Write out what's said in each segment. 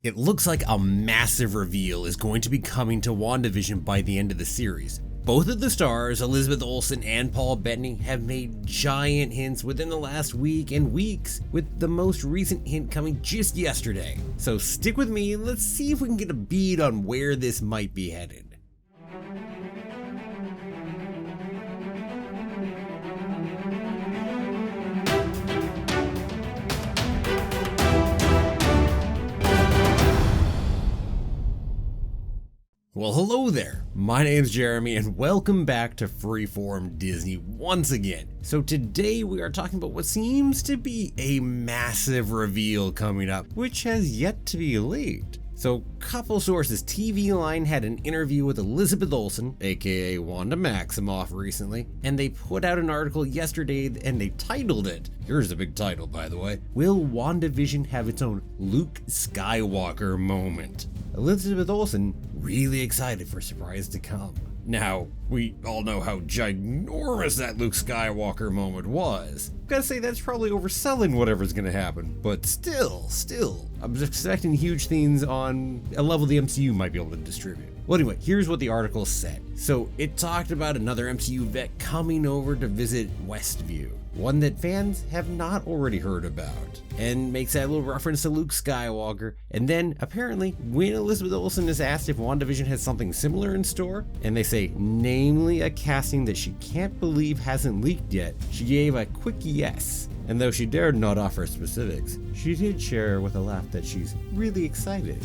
It looks like a massive reveal is going to be coming to WandaVision by the end of the series. Both of the stars, Elizabeth Olsen and Paul Bettany, have made giant hints within the last week and weeks, with the most recent hint coming just yesterday. So stick with me and let's see if we can get a bead on where this might be headed. Well, hello there. My name's Jeremy and welcome back to Freeform Disney once again. So today we are talking about what seems to be a massive reveal coming up, which has yet to be leaked. So couple sources, TV Line had an interview with Elizabeth Olsen, aka Wanda Maximoff, recently, and they put out an article yesterday and they titled it, here's a big title by the way, Will WandaVision have its own Luke Skywalker moment? Elizabeth Olsen really excited for surprise to come. Now, we all know how ginormous that Luke Skywalker moment was. Gotta say that's probably overselling whatever's gonna happen, but still, I'm expecting huge things on a level the MCU might be able to distribute. Well anyway, here's what the article said. So it talked about another MCU vet coming over to visit Westview, one that fans have not already heard about, and makes that little reference to Luke Skywalker. And then apparently when Elizabeth Olsen is asked if WandaVision has something similar in store, and they say namely a casting that she can't believe hasn't leaked yet, she gave a quick yes. And though she dared not offer specifics, she did share with a laugh that she's really excited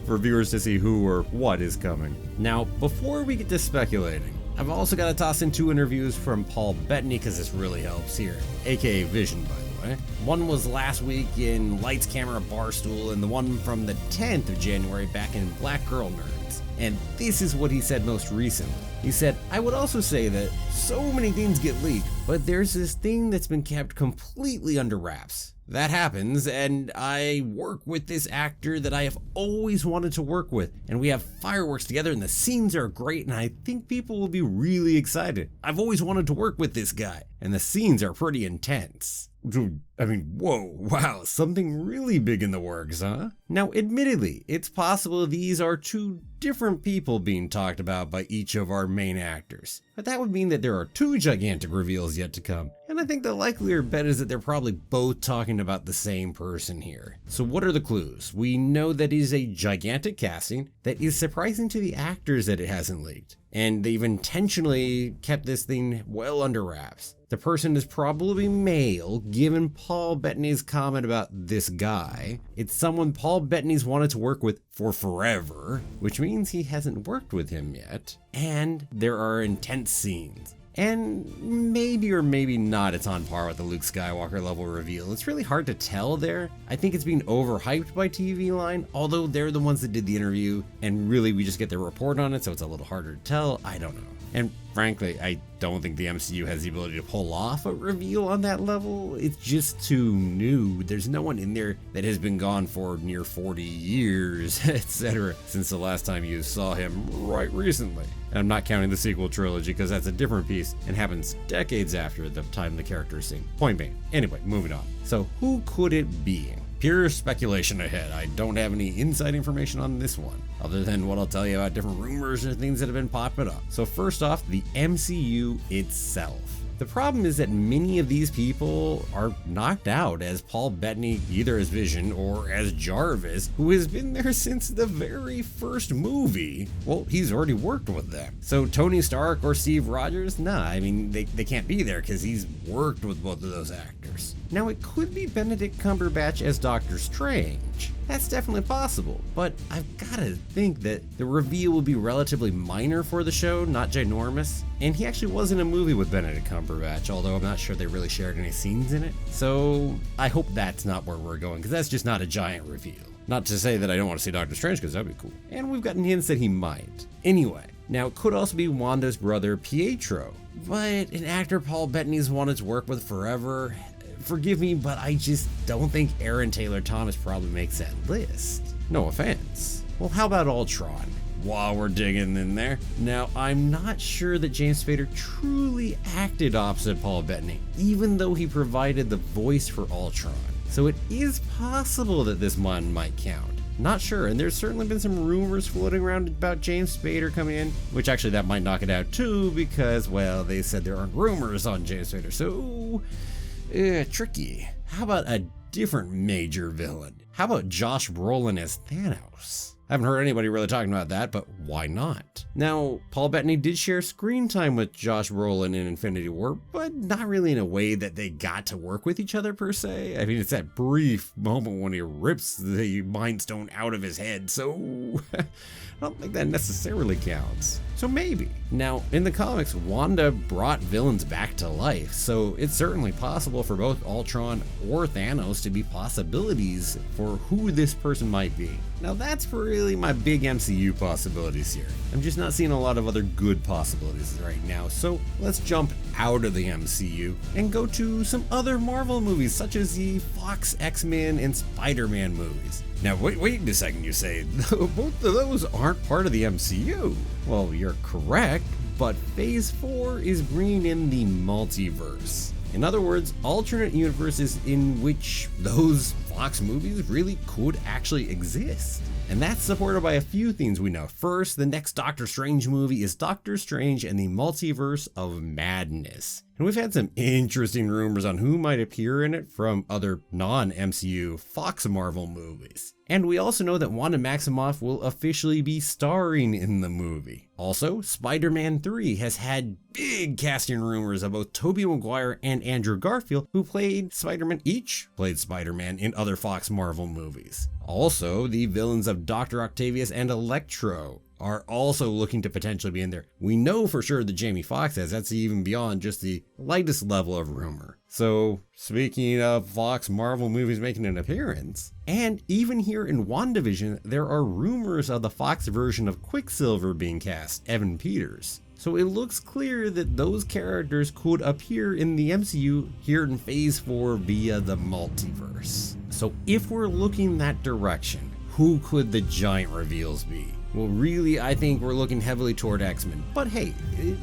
for viewers to see who or what is coming. Now, before we get to speculating, I've also got to toss in two interviews from Paul Bettany because this really helps here, aka Vision by the way. One was last week in Lights Camera Barstool, and the one from the 10th of January back in Black Girl Nerds. And this is what he said most recently. He said, I would also say that so many things get leaked, but there's this thing that's been kept completely under wraps. That happens, and I work with this actor that I have always wanted to work with, and we have fireworks together and the scenes are great, and I think people will be really excited. I've always wanted to work with this guy, and the scenes are pretty intense. I mean, whoa, wow, something really big in the works, huh? Now, admittedly, it's possible these are two different people being talked about by each of our main actors, but that would mean that there are two gigantic reveals yet to come, and I think the likelier bet is that they're probably both talking about the same person here. So what are the clues? We know that it is a gigantic casting that is surprising to the actors that it hasn't leaked, and they've intentionally kept this thing well under wraps. The person is probably male, given Paul Bettany's comment about this guy. It's someone Paul Bettany's wanted to work with for forever, which means he hasn't worked with him yet. And there are intense scenes. And maybe or maybe not it's on par with the Luke Skywalker level reveal. It's really hard to tell there. I think it's being overhyped by TV Line, although they're the ones that did the interview, and really we just get their report on it, so it's a little harder to tell. I don't know. And frankly, I don't think the MCU has the ability to pull off a reveal on that level. It's just too new. There's no one in there that has been gone for near 40 years, etc. since the last time you saw him right recently. And I'm not counting the sequel trilogy because that's a different piece and happens decades after the time the character is seen. Point being. Anyway, moving on. So who could it be? Pure speculation ahead. I don't have any inside information on this one, other than what I'll tell you about different rumors and things that have been popping up. So first off, the MCU itself. The problem is that many of these people are knocked out as Paul Bettany, either as Vision or as Jarvis, who has been there since the very first movie. Well, he's already worked with them. So Tony Stark or Steve Rogers? Nah, I mean, they can't be there because he's worked with both of those actors. Now, it could be Benedict Cumberbatch as Doctor Strange. That's definitely possible, but I've gotta think that the reveal will be relatively minor for the show, not ginormous. And he actually was in a movie with Benedict Cumberbatch, although I'm not sure they really shared any scenes in it. So I hope that's not where we're going, because that's just not a giant reveal. Not to say that I don't want to see Doctor Strange, because that'd be cool. And we've gotten hints that he might. Anyway, now it could also be Wanda's brother Pietro, but an actor Paul Bettany's wanted to work with forever. Forgive me, but I just don't think Aaron Taylor Thomas probably makes that list. No offense. Well, how about Ultron? While we're digging in there. Now, I'm not sure that James Spader truly acted opposite Paul Bettany, even though he provided the voice for Ultron. So it is possible that this one might count. Not sure, and there's certainly been some rumors floating around about James Spader coming in, which actually that might knock it out too, because, well, they said there aren't rumors on James Spader, so tricky. How about a different major villain? How about Josh Brolin as Thanos? I haven't heard anybody really talking about that, but why not? Now, Paul Bettany did share screen time with Josh Brolin in Infinity War, but not really in a way that they got to work with each other per se. I mean, it's that brief moment when he rips the Mind Stone out of his head, so I don't think that necessarily counts. So maybe. Now, in the comics, Wanda brought villains back to life, so it's certainly possible for both Ultron or Thanos to be possibilities for who this person might be. Now, that's really my big MCU possibilities here. I'm just not seeing a lot of other good possibilities right now, so let's jump out of the MCU and go to some other Marvel movies, such as the Fox X-Men and Spider-Man movies. Now, wait a second, you say, both of those aren't part of the MCU. Well, you're correct, but Phase 4 is bringing in the multiverse. In other words, alternate universes in which those Fox movies really could actually exist. And that's supported by a few things we know. First, the next Doctor Strange movie is Doctor Strange and the Multiverse of Madness. And we've had some interesting rumors on who might appear in it from other non-MCU Fox Marvel movies. And we also know that Wanda Maximoff will officially be starring in the movie. Also, Spider-Man 3 has had big casting rumors of both Tobey Maguire and Andrew Garfield, who each played Spider-Man in other Fox Marvel movies. Also, the villains of Dr. Octavius and Electro are also looking to potentially be in there. We know for sure that Jamie Foxx has, that's even beyond just the lightest level of rumor. So, speaking of Fox Marvel movies making an appearance, and even here in WandaVision, there are rumors of the Fox version of Quicksilver being cast, Evan Peters. So it looks clear that those characters could appear in the MCU here in Phase 4 via the multiverse. So if we're looking that direction, who could the giant reveals be? Well, really, I think we're looking heavily toward X-Men. But hey,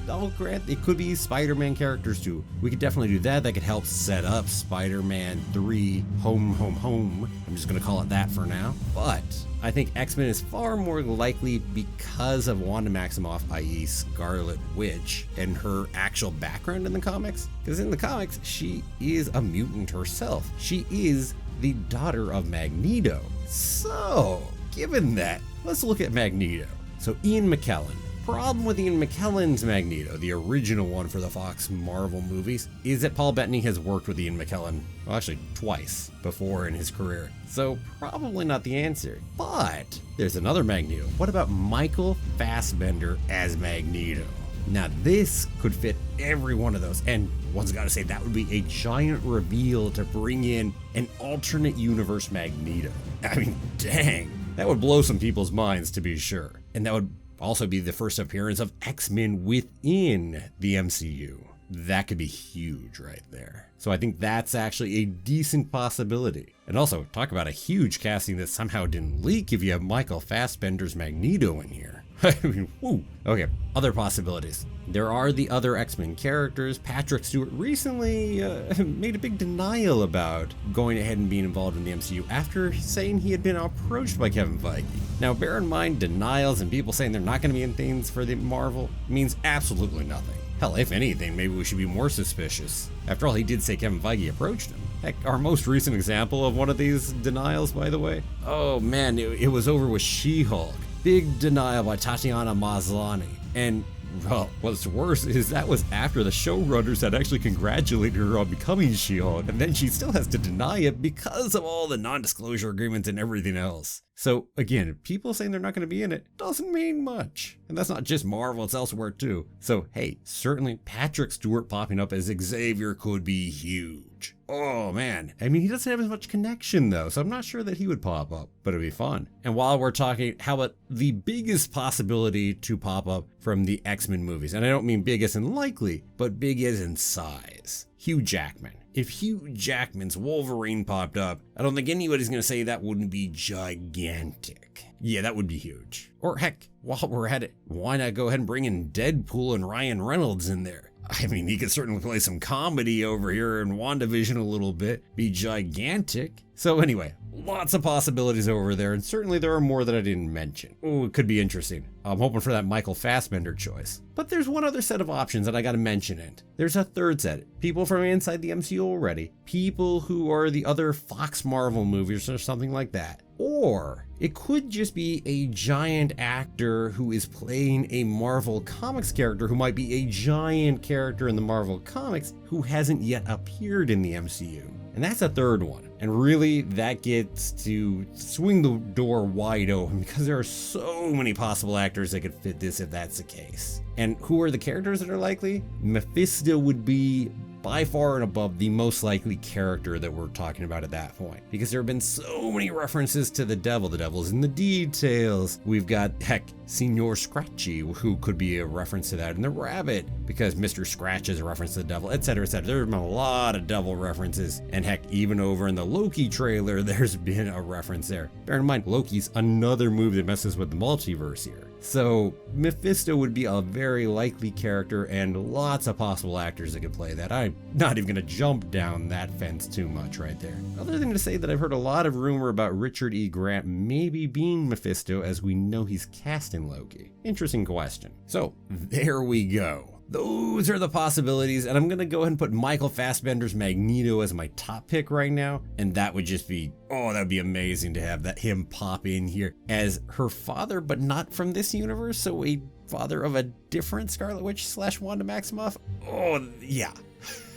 I'll grant it could be Spider-Man characters too. We could definitely do that. That could help set up Spider-Man 3 Home. I'm just gonna call it that for now. But I think X-Men is far more likely because of Wanda Maximoff, i.e. Scarlet Witch, and her actual background in the comics. Because in the comics, she is a mutant herself. She is the daughter of Magneto. So, given that, let's look at Magneto. So Ian McKellen. Problem with Ian McKellen's Magneto, the original one for the Fox Marvel movies, is that Paul Bettany has worked with Ian McKellen, well, actually twice before in his career. So probably not the answer. But there's another Magneto. What about Michael Fassbender as Magneto? Now this could fit every one of those, and one's gotta say that would be a giant reveal to bring in an alternate universe Magneto. I mean, dang. That would blow some people's minds, to be sure. And that would also be the first appearance of X-Men within the MCU. That could be huge right there. So I think that's actually a decent possibility. And also, talk about a huge casting that somehow didn't leak if you have Michael Fassbender's Magneto in here. I mean, woo. Okay, other possibilities. There are the other X-Men characters. Patrick Stewart recently made a big denial about going ahead and being involved in the MCU after saying he had been approached by Kevin Feige. Now, bear in mind, denials and people saying they're not going to be in things for the Marvel means absolutely nothing. Hell, if anything, maybe we should be more suspicious. After all, he did say Kevin Feige approached him. Heck, our most recent example of one of these denials, by the way. Oh man, it was over with She-Hulk. Big denial by Tatiana Maslany. And, well, what's worse is that was after the showrunners had actually congratulated her on becoming She-Hulk, and then she still has to deny it because of all the non-disclosure agreements and everything else. So, again, people saying they're not going to be in it doesn't mean much. And that's not just Marvel, it's elsewhere too. So, hey, certainly Patrick Stewart popping up as Xavier could be huge. Oh man, I mean, he doesn't have as much connection though, so I'm not sure that he would pop up, but it'd be fun. And while we're talking, how about the biggest possibility to pop up from the X-Men movies? And I don't mean big as in likely, but big as in size. Hugh Jackman. If Hugh Jackman's Wolverine popped up, I don't think anybody's gonna say that wouldn't be gigantic. Yeah, that would be huge. Or heck, while we're at it, why not go ahead and bring in Deadpool and Ryan Reynolds in there? I mean, he could certainly play some comedy over here in WandaVision a little bit, be gigantic. So anyway, lots of possibilities over there, and certainly there are more that I didn't mention. Oh, it could be interesting. I'm hoping for that Michael Fassbender choice. But there's one other set of options that I gotta mention it. There's a third set. People from inside the MCU already. People who are the other Fox Marvel movies or something like that. Or it could just be a giant actor who is playing a Marvel Comics character who might be a giant character in the Marvel Comics who hasn't yet appeared in the MCU. And that's a third one. And really, that gets to swing the door wide open because there are so many possible actors that could fit this if that's the case. And who are the characters that are likely? Mephisto would be by far and above the most likely character that we're talking about at that point, because there have been so many references to the devil's in the details. We've got, heck, Senor Scratchy, who could be a reference to that, and the rabbit, because Mr. Scratch is a reference to the devil, etc., etc. There's been a lot of devil references, and heck, even over in the Loki trailer, there's been a reference there. Bear in mind, Loki's another movie that messes with the multiverse here. So Mephisto would be a very likely character and lots of possible actors that could play that. I'm not even gonna jump down that fence too much right there. Other than to say that I've heard a lot of rumor about Richard E. Grant maybe being Mephisto, as we know he's cast in Loki. Interesting question. So there we go. Those are the possibilities, and I'm gonna go ahead and put Michael Fassbender's Magneto as my top pick right now, and that would just be, oh, that'd be amazing to have that him pop in here as her father, but not from this universe, so a father of a different Scarlet Witch / Wanda Maximoff. Oh, yeah.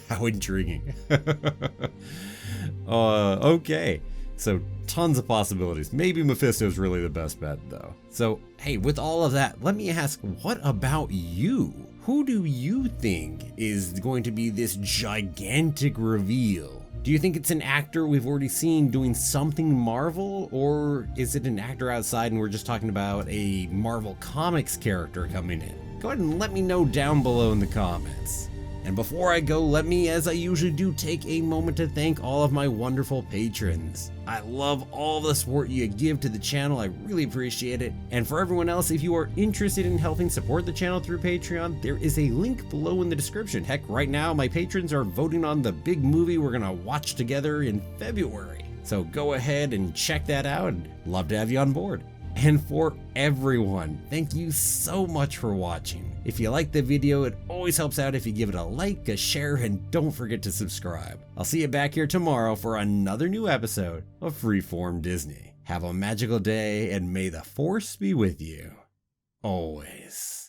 How intriguing. Okay. So tons of possibilities. Maybe Mephisto's really the best bet though. So, hey, with all of that, let me ask, what about you? Who do you think is going to be this gigantic reveal? Do you think it's an actor we've already seen doing something Marvel, or is it an actor outside and we're just talking about a Marvel Comics character coming in? Go ahead and let me know down below in the comments. And before I go, let me, as I usually do, take a moment to thank all of my wonderful patrons. I love all the support you give to the channel, I really appreciate it. And for everyone else, if you are interested in helping support the channel through Patreon, there is a link below in the description. Heck, right now my patrons are voting on the big movie we're gonna watch together in February. So go ahead and check that out, and love to have you on board. And for everyone, thank you so much for watching. If you liked the video, it always helps out if you give it a like, a share, and don't forget to subscribe. I'll see you back here tomorrow for another new episode of Freeform Disney. Have a magical day, and may the Force be with you always.